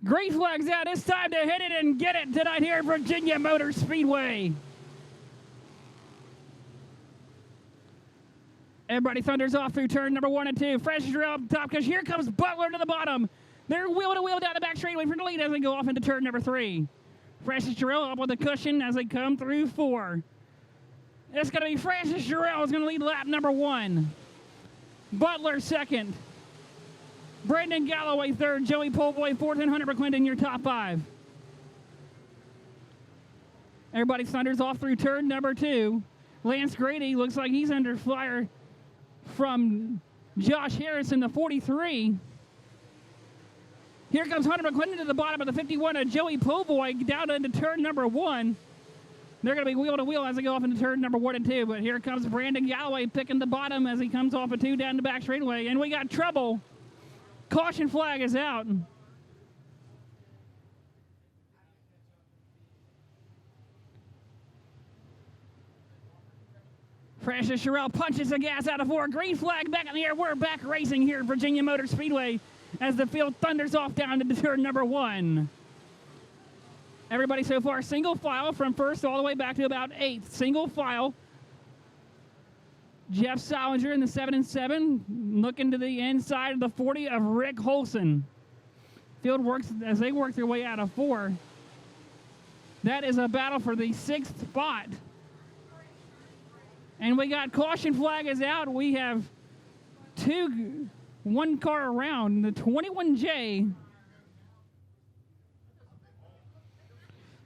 Green flag's out. It's time to hit it and get it tonight here at Virginia Motor Speedway. Everybody thunders off through turn number 1 and 2. Fresh is up top because here comes Butler to the bottom. They're wheel to wheel down the back straightaway for the lead as they go off into turn number 3. Francis Jarrell up with a cushion as they come through 4. It's going to be Francis Jarrell is going to lead lap number 1. Butler second. Brendan Galloway third. Joey Polboy fourth, and Hunter McClendon your top 5. Everybody thunders off through turn number 2. Lance Grady looks like he's under fire from Josh Harris in the 43. Here comes Hunter McClendon to the bottom of the 51 of Joey Polboy down into turn number 1. They're going to be wheel to wheel as they go off into turn number 1 and 2. But here comes Brandon Galloway picking the bottom as he comes off a 2 down the back straightaway. And we got trouble. Caution flag is out. Francis Jarrell punches the gas out of 4. Green flag back in the air. We're back racing here at Virginia Motor Speedway as the field thunders off down to turn number 1. Everybody so far single file from first all the way back to about 8th. Single file. Jeff Salinger in the 7 and 7, looking to the inside of the 40 of Rick Holson. Field works as they work their way out of 4. That is a battle for the 6th spot. And we got caution flag is out. We have one car around, the 21J.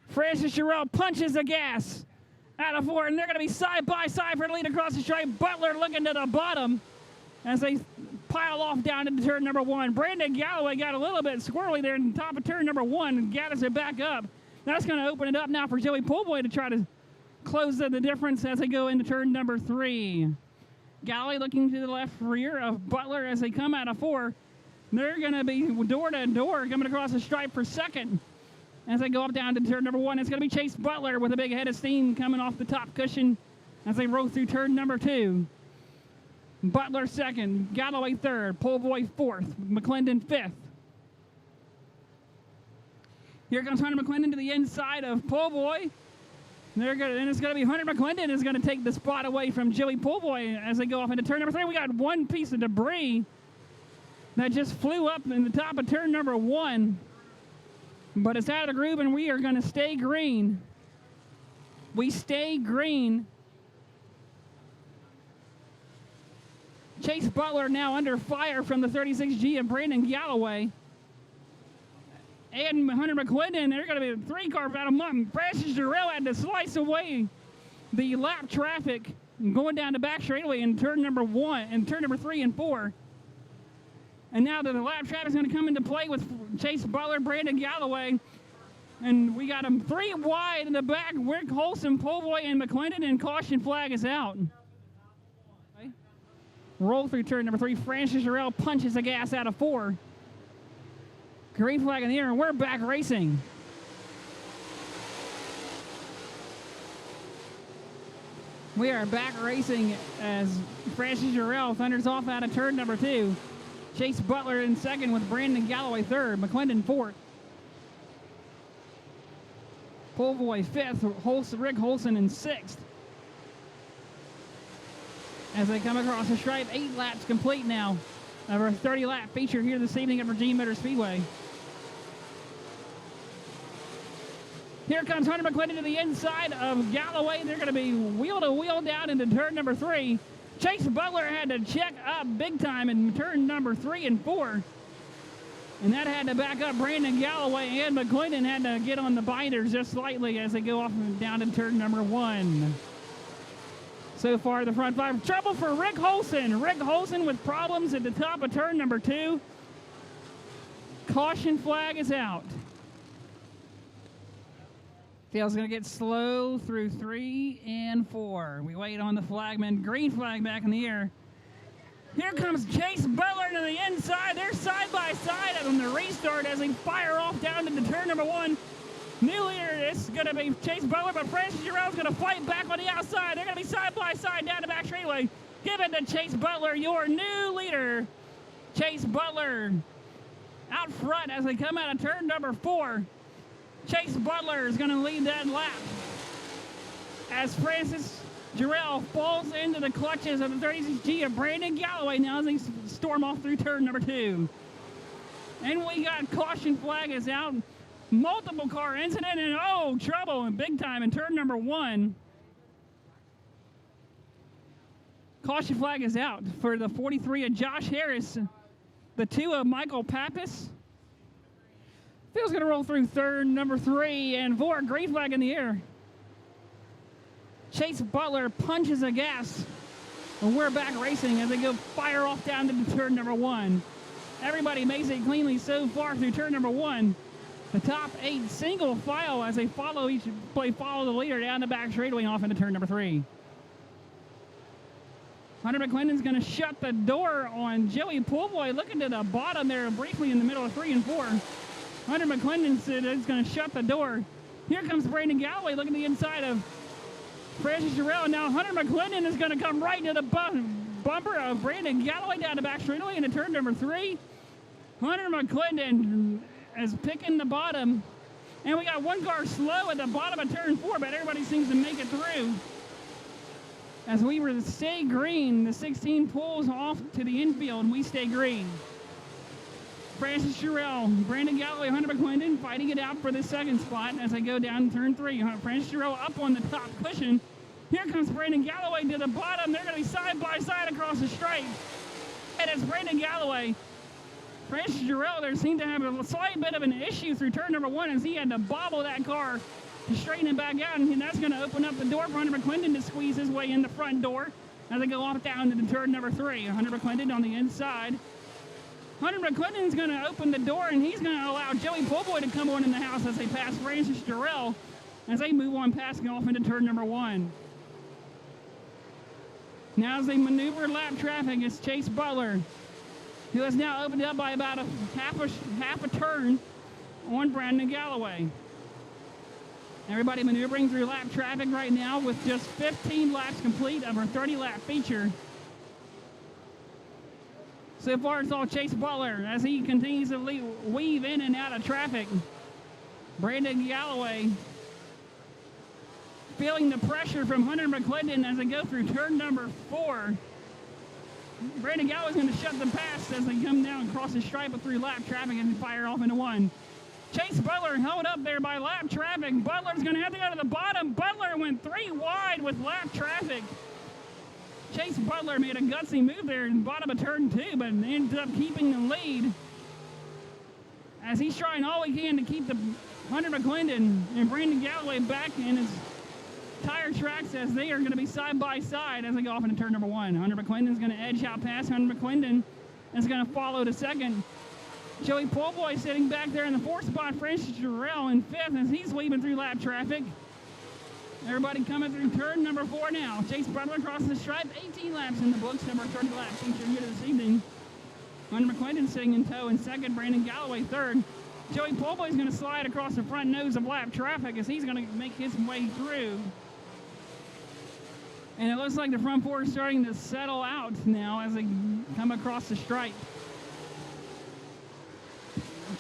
Francis Jarrell punches the gas out of 4, and they're going to be side by side for the lead across the stripe. Butler looking to the bottom as they pile off down into turn number 1. Brandon Galloway got a little bit squirrely there in the top of turn number 1 and gathers it back up. That's going to open it up now for Joey Polboy to try to close the difference as they go into turn number 3. Galloway looking to the left rear of Butler as they come out of 4. They're going to be door to door coming across the stripe for second. As they go up down to turn number 1, it's going to be Chase Butler with a big head of steam coming off the top cushion as they roll through turn number 2. Butler second, Galloway third, Polboy fourth, McClendon fifth. Here comes Hunter McClendon to the inside of Polboy. And it's going to be Hunter McClendon is going to take the spot away from Joey Polboy as they go off into turn number 3. We got one piece of debris that just flew up in the top of turn number 1. But it's out of the groove, and we are going to stay green. We stay green. Chase Butler now under fire from the 36G of Brandon Galloway. And Hunter McClendon, they're going to be a 3-car battle. Francis Jarrell had to slice away the lap traffic going down the back straightaway in turn number 1 and turn number 3 and 4. And now the lap traffic is going to come into play with Chase Butler, Brandon Galloway. And we got them 3 wide in the back. Rick Holson, Polboy, and McClendon, and caution flag is out. Roll through turn number 3. Francis Jarrell punches the gas out of 4. Green flag in the air, and we're back racing. We are back racing as Francis Jarrell thunders off out of turn number 2. Chase Butler in second with Brandon Galloway third, McClendon fourth. Polboy fifth, Rick Holson in sixth. As they come across the stripe, 8 laps complete now of our 30-lap feature here this evening at Virginia Motor Speedway. Here comes Hunter McClendon to the inside of Galloway. They're going to be wheel to wheel down into turn number 3. Chase Butler had to check up big time in turn number 3 and 4. And that had to back up Brandon Galloway, and McClendon had to get on the binders just slightly as they go off and down to turn number 1. So far, the front 5. Trouble for Rick Holson. Rick Holson with problems at the top of turn number 2. Caution flag is out. Field's going to get slow through 3 and 4. We wait on the flagman. Green flag back in the air. Here comes Chase Butler to the inside. They're side by side on the restart as they fire off down into turn number 1. New leader is going to be Chase Butler, but Francis Jarrell's going to fight back on the outside. They're going to be side by side down the back straightaway. Give it to Chase Butler, your new leader. Chase Butler out front as they come out of turn number 4. Chase Butler is going to lead that lap as Francis Jarrell falls into the clutches of the 36G of Brandon Galloway now as they storm off through turn number 2. And we got caution flag is out. Multiple car incident and trouble and big time in turn number 1. Caution flag is out for the 43 of Josh Harris. The 2 of Michael Pappas. Phil's going to roll through turn number 3 and 4. Green flag in the air. Chase Butler punches the gas. And we're back racing as they go fire off down to turn number 1. Everybody makes it cleanly so far through turn number 1. The top 8 single file as they follow the leader down the back straightaway and off into turn number 3. Hunter McClendon's going to shut the door on Joey Poolboy. Looking to the bottom there briefly in the middle of 3 and 4. Hunter McClendon is going to shut the door. Here comes Brandon Galloway looking to the inside of Francis Jarrell. Now Hunter McClendon is going to come right into the bumper of Brandon Galloway down the back straightaway into turn number 3. Hunter McClendon is picking the bottom. And we got one car slow at the bottom of turn 4, but everybody seems to make it through. As we stay green, the 16 pulls off to the infield, and we stay green. Francis Jarrell, Brandon Galloway, Hunter McClendon fighting it out for the second spot as they go down turn 3. Francis Jarrell up on the top cushion. Here comes Brandon Galloway to the bottom. They're going to be side by side across the stripe. And it's Brandon Galloway. Francis Jarrell there seemed to have a slight bit of an issue through turn number 1 as he had to bobble that car to straighten it back out, and that's going to open up the door for Hunter McClendon to squeeze his way in the front door as they go off down to the turn number 3. Hunter McClendon on the inside. Hunter McClendon's going to open the door, and he's going to allow Joey Poolboy to come on in the house as they pass Francis Jarrell as they move on passing off into turn number 1. Now as they maneuver lap traffic, it's Chase Butler, who has now opened up by about half a turn on Brandon Galloway. Everybody maneuvering through lap traffic right now with just 15 laps complete of our 30-lap feature. So far, it's all Chase Butler as he continues to weave in and out of traffic. Brandon Galloway feeling the pressure from Hunter McClendon as they go through turn number 4. Brandon Galloway's going to shut the pass as they come down across the stripe through lap traffic and fire off into 1. Chase Butler held up there by lap traffic. Butler's going to have to go to the bottom. Butler went 3 wide with lap traffic. Chase Butler made a gutsy move there in the bottom of turn 2, but ended up keeping the lead as he's trying all he can to keep the Hunter McClendon and Brandon Galloway back in his tire tracks as they are going to be side by side as they go off into turn number 1. Hunter McClendon's going to edge out past Hunter McClendon and is going to follow to second. Joey Poolboy sitting back there in the 4th spot. Francis Jarrell in 5th as he's weaving through lap traffic. Everybody coming through turn number 4 now. Chase Butler across the stripe. 18 laps in the books. Number 30 lap feature here this evening. Hunter McClendon sitting in tow in 2nd. Brandon Galloway 3rd. Joey Poolboy is going to slide across the front nose of lap traffic as he's going to make his way through. And it looks like the front 4 is starting to settle out now as they come across the stripe.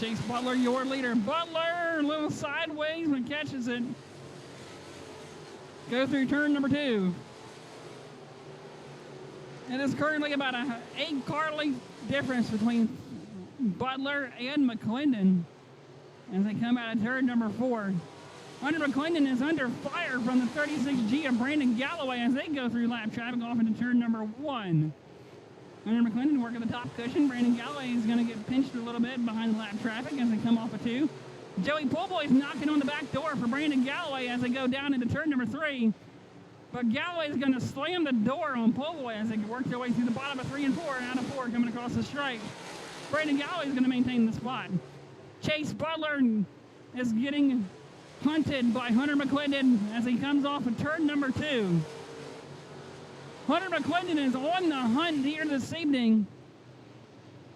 Chase Butler, your leader. Butler, a little sideways and catches it. Go through turn number 2. It is currently about an 8-car length difference between Butler and McClendon as they come out of turn number 4. Hunter McClendon is under fire from the 36G of Brandon Galloway as they go through lap traffic off into turn number 1. Hunter McClendon working the top cushion. Brandon Galloway is going to get pinched a little bit behind the lap traffic as they come off of 2. Joey Poolboy is knocking on the back door for Brandon Galloway as they go down into turn number 3. But Galloway is going to slam the door on Poolboy as they work their way through the bottom of 3 and 4 and out of 4 coming across the stripe. Brandon Galloway is going to maintain the spot. Chase Butler is getting hunted by Hunter McClendon as he comes off of turn number 2. Hunter McClendon is on the hunt here this evening.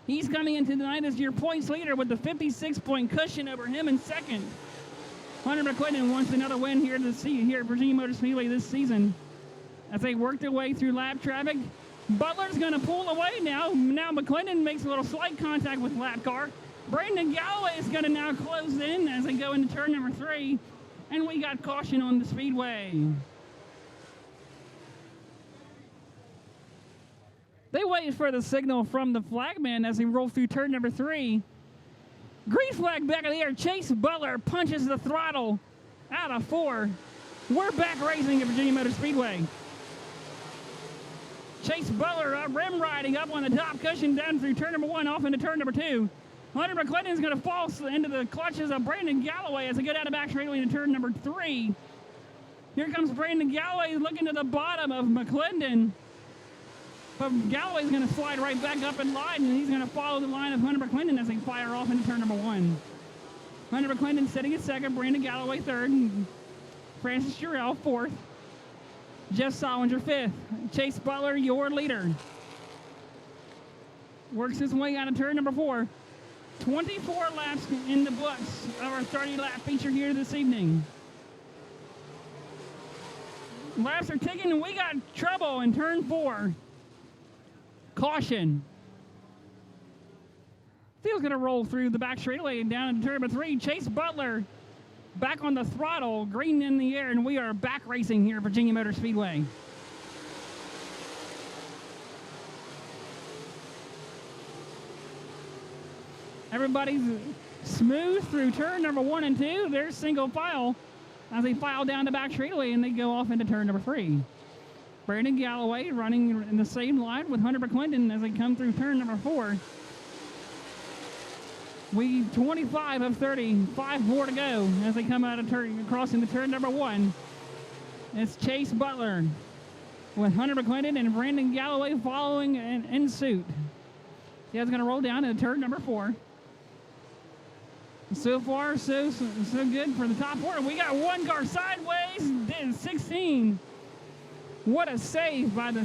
He's coming into tonight as your points leader with the 56-point cushion over him in 2nd. Hunter McClendon wants another win here at Virginia Motor Speedway this season. As they work their way through lap traffic, Butler's going to pull away now. Now McClendon makes a little slight contact with lap car. Brandon Galloway is going to now close in as they go into turn number 3. And we got caution on the speedway. They wait for the signal from the flagman as they roll through turn number 3. Green flag back in the air. Chase Butler punches the throttle out of 4. We're back racing at Virginia Motor Speedway. Chase Butler rim riding up on the top cushion down through turn number 1 off into turn number 2. Hunter McClendon is going to fall into the clutches of Brandon Galloway as they go down the back straightaway into turn number 3. Here comes Brandon Galloway looking to the bottom of McClendon. But Galloway's going to slide right back up in line, and he's going to follow the line of Hunter McClendon as they fire off into turn number 1. Hunter McClendon sitting at 2nd, Brandon Galloway 3rd, Francis Jarrell 4th, Jeff Solinger 5th. Chase Butler, your leader. Works his way out of turn number 4. 24 laps in the books of our 30-lap feature here this evening. Laps are ticking, and we got trouble in turn 4. Caution. Field's going to roll through the back straightaway and down into turn number 3. Chase Butler back on the throttle, green in the air, and we are back racing here at Virginia Motor Speedway. Everybody's smooth through turn number 1 and 2. There's single file as they file down the back straightaway and they go off into turn number 3. Brandon Galloway running in the same line with Hunter McClendon as they come through turn number 4. We 25 of 30, 5 more to go as they come out of turn, crossing the turn number 1. It's Chase Butler with Hunter McClendon and Brandon Galloway following in suit. He's going to roll down into turn number 4. So far, so good for the top 4. We got one car sideways, 16. What a save by the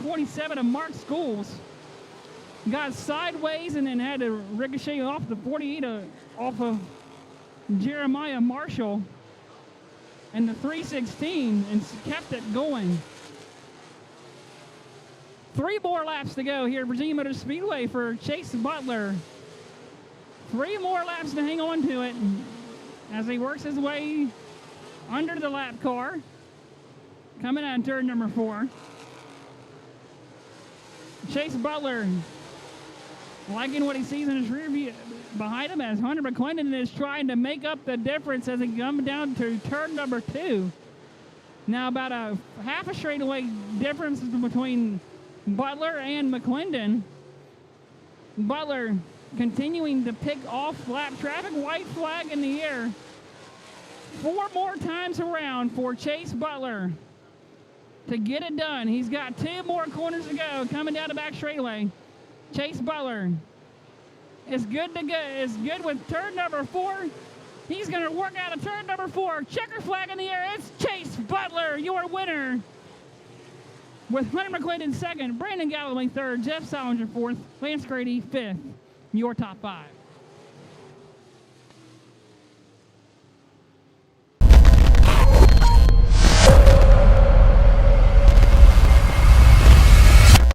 27 of Mark Schools. Got sideways and then had to ricochet off the 48 off of Jeremiah Marshall and the 316 and kept it going. 3 more laps to go here at Virginia Motor Speedway for Chase Butler. 3 more laps to hang on to it as he works his way under the lap car. Coming out of turn number 4. Chase Butler liking what he sees in his rear view behind him as Hunter McClendon is trying to make up the difference as he comes down to turn number 2. Now about a half a straightaway difference between Butler and McClendon. Butler continuing to pick off lap traffic, white flag in the air. 4 more times around for Chase Butler to get it done. He's got 2 more corners to go coming down the back straightaway. Chase Butler is good to go. Is good with turn number 4. He's going to work out of turn number 4. Checker flag in the air. It's Chase Butler, your winner. With Hunter McClendon 2nd, Brandon Galloway 3rd, Jeff Solinger 4th, Lance Grady 5th. Your top 5.